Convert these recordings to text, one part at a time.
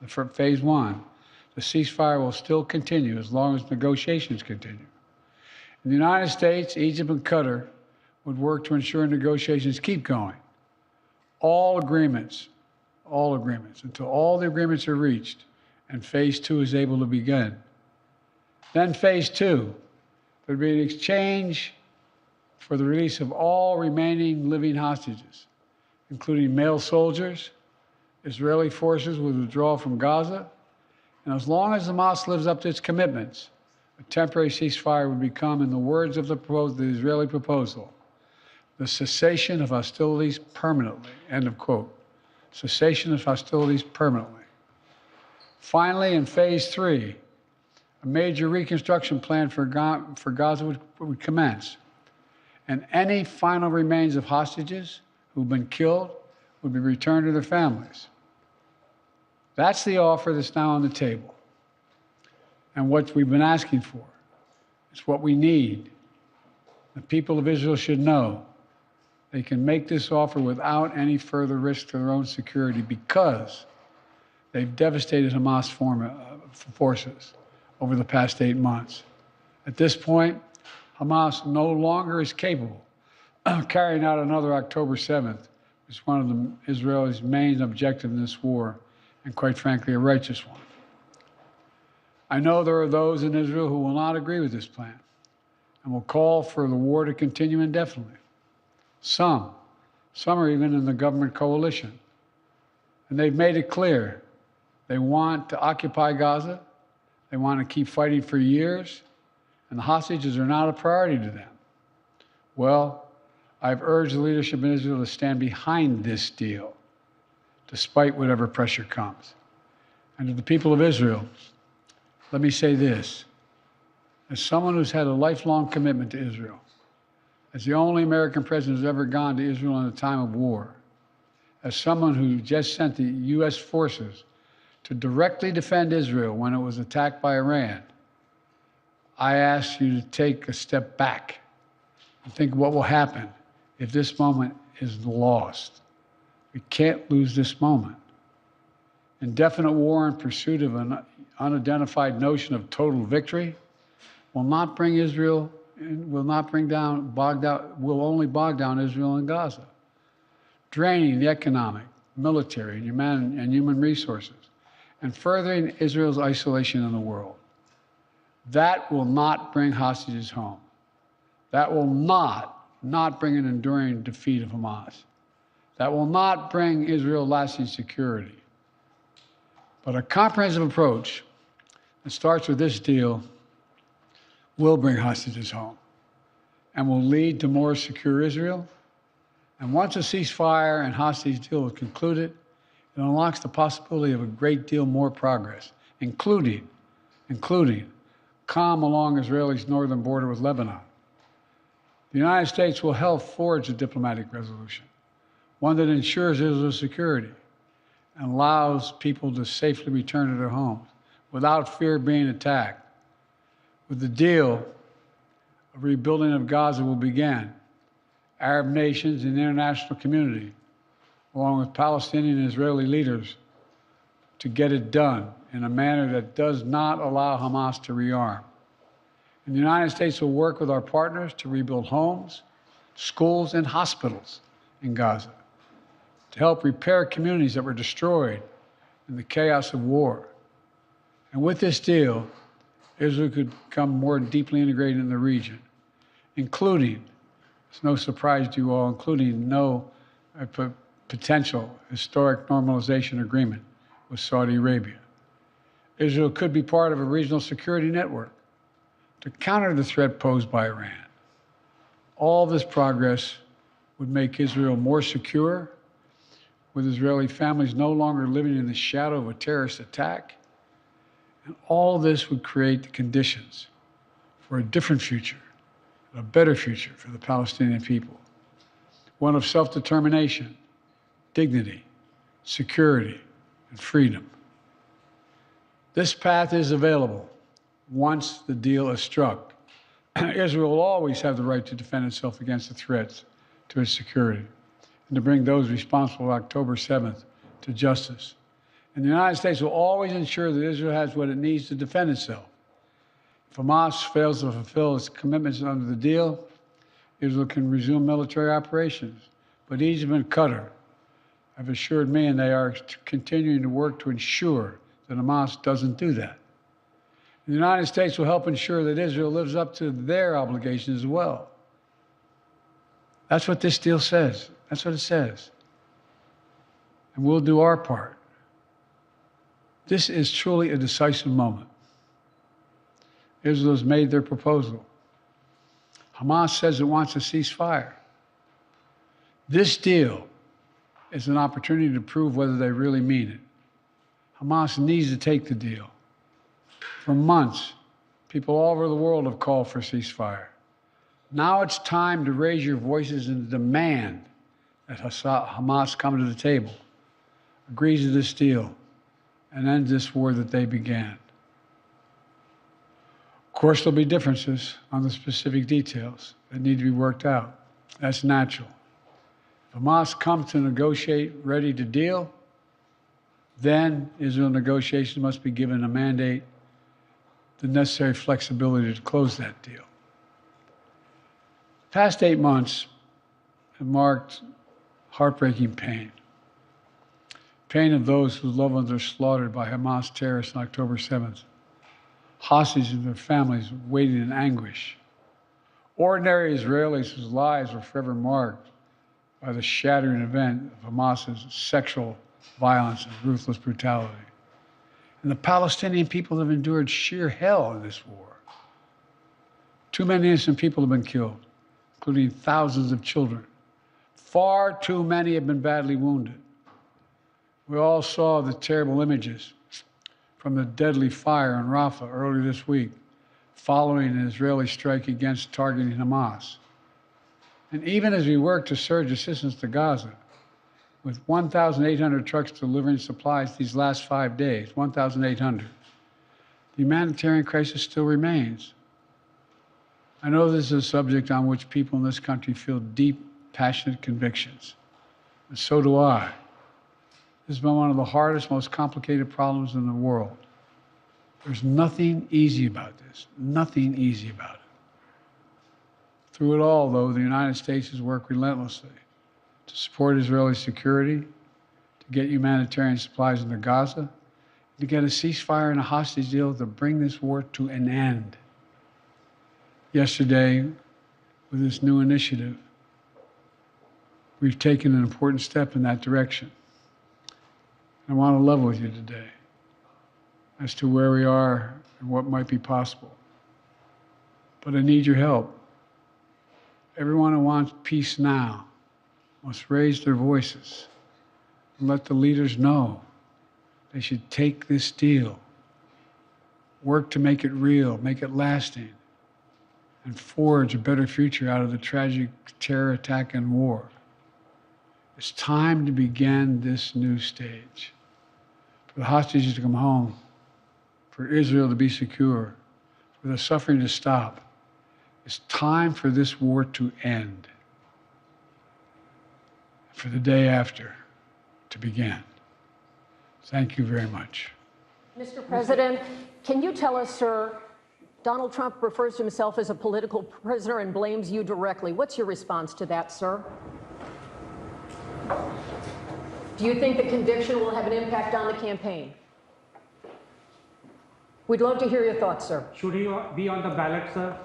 for phase one, the ceasefire will still continue as long as negotiations continue. In the United States, Egypt, and Qatar would work to ensure negotiations keep going. All agreements, until all the agreements are reached and phase two is able to begin. Then phase two, there would be an exchange for the release of all remaining living hostages, including male soldiers. Israeli forces would withdraw from Gaza, and as long as Hamas lives up to its commitments, a temporary ceasefire would become, in the words of the Israeli proposal, the cessation of hostilities permanently, end of quote. Cessation of hostilities permanently. Finally, in phase three, a major reconstruction plan for Gaza would commence, and any final remains of hostages who've been killed would be returned to their families. That's the offer that's now on the table, and what we've been asking for. It's what we need. The people of Israel should know they can make this offer without any further risk to their own security because they've devastated Hamas forces over the past 8 months. At this point, Hamas no longer is capable of carrying out another October 7th, which is one of Israel's main objectives in this war, and quite frankly, a righteous one. I know there are those in Israel who will not agree with this plan and will call for the war to continue indefinitely. Some are even in the government coalition. And they've made it clear they want to occupy Gaza, they want to keep fighting for years, and the hostages are not a priority to them. Well, I've urged the leadership in Israel to stand behind this deal, despite whatever pressure comes. And to the people of Israel, let me say this. As someone who's had a lifelong commitment to Israel, as the only American president who's ever gone to Israel in a time of war, as someone who just sent the U.S. forces to directly defend Israel when it was attacked by Iran, I ask you to take a step back and think what will happen if this moment is lost. We can't lose this moment. Indefinite war in pursuit of an unidentified notion of total victory will not bring Israel, will only bog down Israel and Gaza, draining the economic, military, and human resources, and furthering Israel's isolation in the world. That will not bring hostages home. That will not bring an enduring defeat of Hamas. That will not bring Israel lasting security. But a comprehensive approach that starts with this deal will bring hostages home and will lead to more secure Israel. And once a ceasefire and hostage deal is concluded, it unlocks the possibility of a great deal more progress, including calm along Israel's northern border with Lebanon. The United States will help forge a diplomatic resolution, one that ensures Israel's security and allows people to safely return to their homes without fear of being attacked. With the deal, a rebuilding of Gaza will begin. Arab nations and the international community, along with Palestinian and Israeli leaders, to get it done in a manner that does not allow Hamas to rearm. And the United States will work with our partners to rebuild homes, schools, and hospitals in Gaza, to help repair communities that were destroyed in the chaos of war. And with this deal, Israel could become more deeply integrated in the region, including, it's no surprise to you all, including no potential historic normalization agreement with Saudi Arabia. Israel could be part of a regional security network to counter the threat posed by Iran. All this progress would make Israel more secure, with Israeli families no longer living in the shadow of a terrorist attack. And all this would create the conditions for a different future, a better future for the Palestinian people, one of self-determination, dignity, security, and freedom. This path is available once the deal is struck. Israel will always have the right to defend itself against the threats to its security and to bring those responsible for October 7th to justice. And the United States will always ensure that Israel has what it needs to defend itself. If Hamas fails to fulfill its commitments under the deal, Israel can resume military operations. But Egypt and Qatar have assured me, and they are continuing to work to ensure that Hamas doesn't do that. The United States will help ensure that Israel lives up to their obligations as well. That's what this deal says. That's what it says. And we'll do our part. This is truly a decisive moment. Israel has made their proposal. Hamas says it wants a ceasefire. This deal is an opportunity to prove whether they really mean it. Hamas needs to take the deal. For months, people all over the world have called for a ceasefire. Now it's time to raise your voices and demand that Hamas come to the table, agrees to this deal, and end this war that they began. Of course, there'll be differences on the specific details that need to be worked out. That's natural. If Hamas comes to negotiate, ready to deal, then Israel negotiations must be given a mandate, the necessary flexibility to close that deal. The past 8 months have marked heartbreaking pain. Pain of those whose loved ones are slaughtered by Hamas terrorists on October 7th. Hostages and their families waiting in anguish. Ordinary Israelis whose lives were forever marked by the shattering event of Hamas's sexual violence and ruthless brutality. And the Palestinian people have endured sheer hell in this war. Too many innocent people have been killed, including thousands of children. Far too many have been badly wounded. We all saw the terrible images from the deadly fire in Rafah earlier this week, following an Israeli strike against targeting Hamas. And even as we work to surge assistance to Gaza, with 1,800 trucks delivering supplies these last 5 days, 1,800, the humanitarian crisis still remains. I know this is a subject on which people in this country feel deep, passionate convictions, and so do I. This has been one of the hardest, most complicated problems in the world. There's nothing easy about this, nothing easy about it. Through it all, though, the United States has worked relentlessly to support Israeli security, to get humanitarian supplies into Gaza, to get a ceasefire and a hostage deal to bring this war to an end. Yesterday, with this new initiative, we've taken an important step in that direction. I want to level with you today as to where we are and what might be possible. But I need your help. Everyone who wants peace now must raise their voices and let the leaders know they should take this deal, work to make it real, make it lasting, and forge a better future out of the tragic terror attack and war. It's time to begin this new stage. For the hostages to come home, for Israel to be secure, for the suffering to stop. It's time for this war to end, for the day after to begin. Thank you very much. Mr. President, can you tell us, sir, Donald Trump refers to himself as a political prisoner and blames you directly. What's your response to that, sir? Do you think the conviction will have an impact on the campaign? We'd love to hear your thoughts, sir. Should he be on the ballot, sir?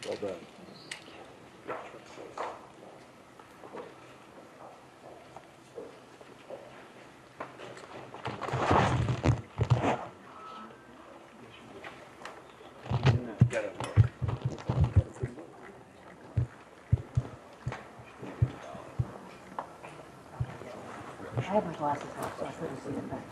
Well done. I have my glasses off, so I couldn't see it back.